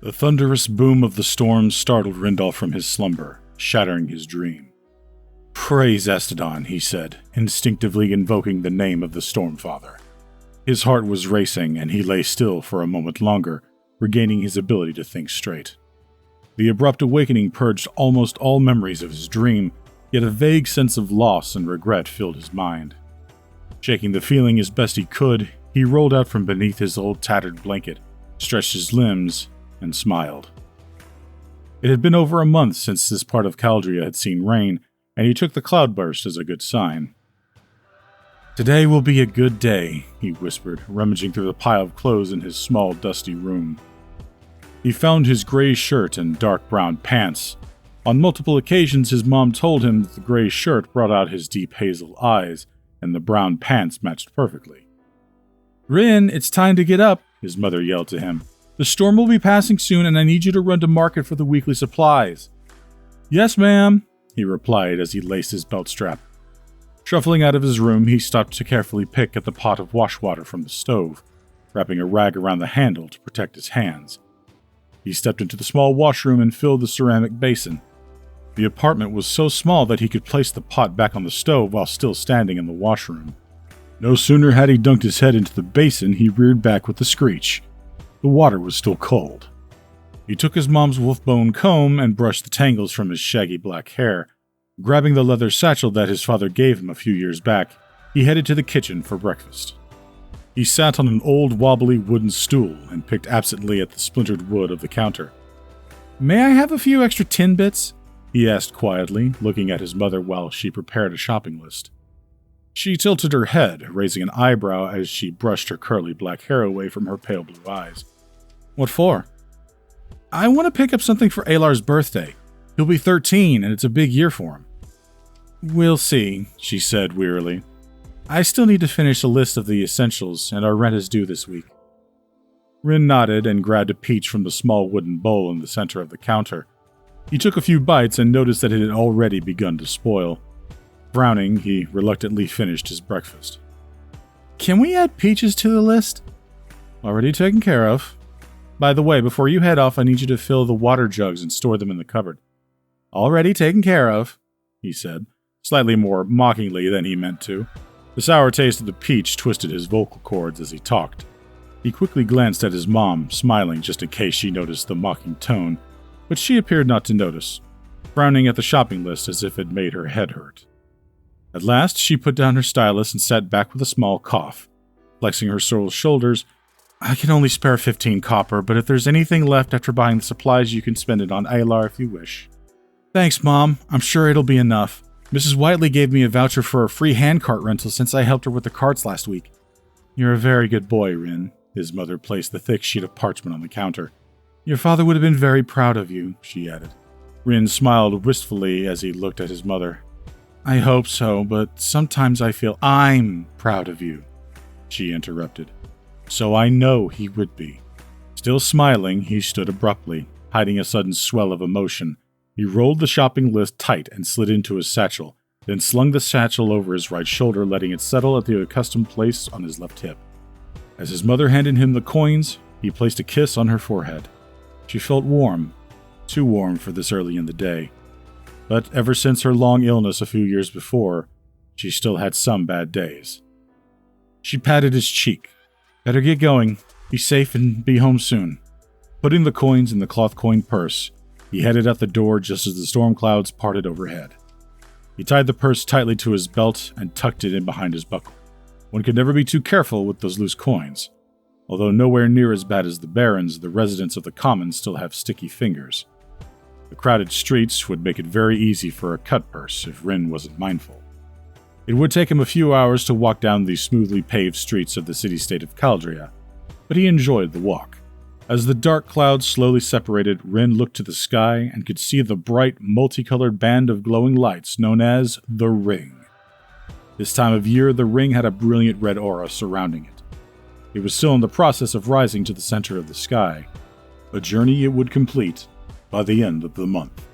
The thunderous boom of the storm startled Rindal from his slumber, shattering his dream. "Praise Estodon," he said, instinctively invoking the name of the Stormfather. His heart was racing, and he lay still for a moment longer, regaining his ability to think straight. The abrupt awakening purged almost all memories of his dream, yet a vague sense of loss and regret filled his mind. Shaking the feeling as best he could, he rolled out from beneath his old tattered blanket, stretched his limbs, and smiled. It had been over a month since this part of Caldria had seen rain, and he took the cloudburst as a good sign. "Today will be a good day," he whispered, rummaging through the pile of clothes in his small, dusty room. He found his gray shirt and dark brown pants. On multiple occasions his mom told him that the gray shirt brought out his deep hazel eyes, and the brown pants matched perfectly. "Rin, it's time to get up," his mother yelled to him. "The storm will be passing soon, and I need you to run to market for the weekly supplies." "Yes, ma'am," he replied as he laced his belt strap. Shuffling out of his room, he stopped to carefully pick at the pot of wash water from the stove, wrapping a rag around the handle to protect his hands. He stepped into the small washroom and filled the ceramic basin. The apartment was so small that he could place the pot back on the stove while still standing in the washroom. No sooner had he dunked his head into the basin, he reared back with a screech. The water was still cold. He took his mom's wolf-bone comb and brushed the tangles from his shaggy black hair. Grabbing the leather satchel that his father gave him a few years back, he headed to the kitchen for breakfast. He sat on an old wobbly wooden stool and picked absently at the splintered wood of the counter. "May I have a few extra tin bits?" he asked quietly, looking at his mother while she prepared a shopping list. She tilted her head, raising an eyebrow as she brushed her curly black hair away from her pale blue eyes. "What for?" "I want to pick up something for Alar's birthday. He'll be 13, and it's a big year for him." "We'll see," she said wearily. "I still need to finish a list of the essentials, and our rent is due this week." Rin nodded and grabbed a peach from the small wooden bowl in the center of the counter. He took a few bites and noticed that it had already begun to spoil. Frowning, he reluctantly finished his breakfast. "Can we add peaches to the list?" "Already taken care of. By the way, before you head off, I need you to fill the water jugs and store them in the cupboard." "Already taken care of," he said, slightly more mockingly than he meant to. The sour taste of the peach twisted his vocal cords as he talked. He quickly glanced at his mom, smiling just in case she noticed the mocking tone, but she appeared not to notice, frowning at the shopping list as if it made her head hurt. At last, she put down her stylus and sat back with a small cough. Flexing her sore shoulders, "I can only spare 15 copper, but if there's anything left after buying the supplies, you can spend it on Alar if you wish." "Thanks, Mom. I'm sure it'll be enough. Mrs. Whiteley gave me a voucher for a free handcart rental since I helped her with the carts last week." "You're a very good boy, Rin." His mother placed the thick sheet of parchment on the counter. "Your father would have been very proud of you," she added. Rin smiled wistfully as he looked at his mother. "I hope so, but sometimes I feel I'm proud of you," she interrupted. "So I know he would be." Still smiling, he stood abruptly, hiding a sudden swell of emotion. He rolled the shopping list tight and slid into his satchel, then slung the satchel over his right shoulder, letting it settle at the accustomed place on his left hip. As his mother handed him the coins, he placed a kiss on her forehead. She felt warm, too warm for this early in the day. But ever since her long illness a few years before, she still had some bad days. She patted his cheek. "Better get going. Be safe and be home soon." Putting the coins in the cloth coin purse, he headed out the door just as the storm clouds parted overhead. He tied the purse tightly to his belt and tucked it in behind his buckle. One could never be too careful with those loose coins. Although nowhere near as bad as the Barrens, the residents of the Commons still have sticky fingers. The crowded streets would make it very easy for a cut purse if Rin wasn't mindful. It would take him a few hours to walk down the smoothly paved streets of the city-state of Caldria, but he enjoyed the walk. As the dark clouds slowly separated, Rin looked to the sky and could see the bright, multicolored band of glowing lights known as the Ring. This time of year, the Ring had a brilliant red aura surrounding it. It was still in the process of rising to the center of the sky, a journey it would complete by the end of the month.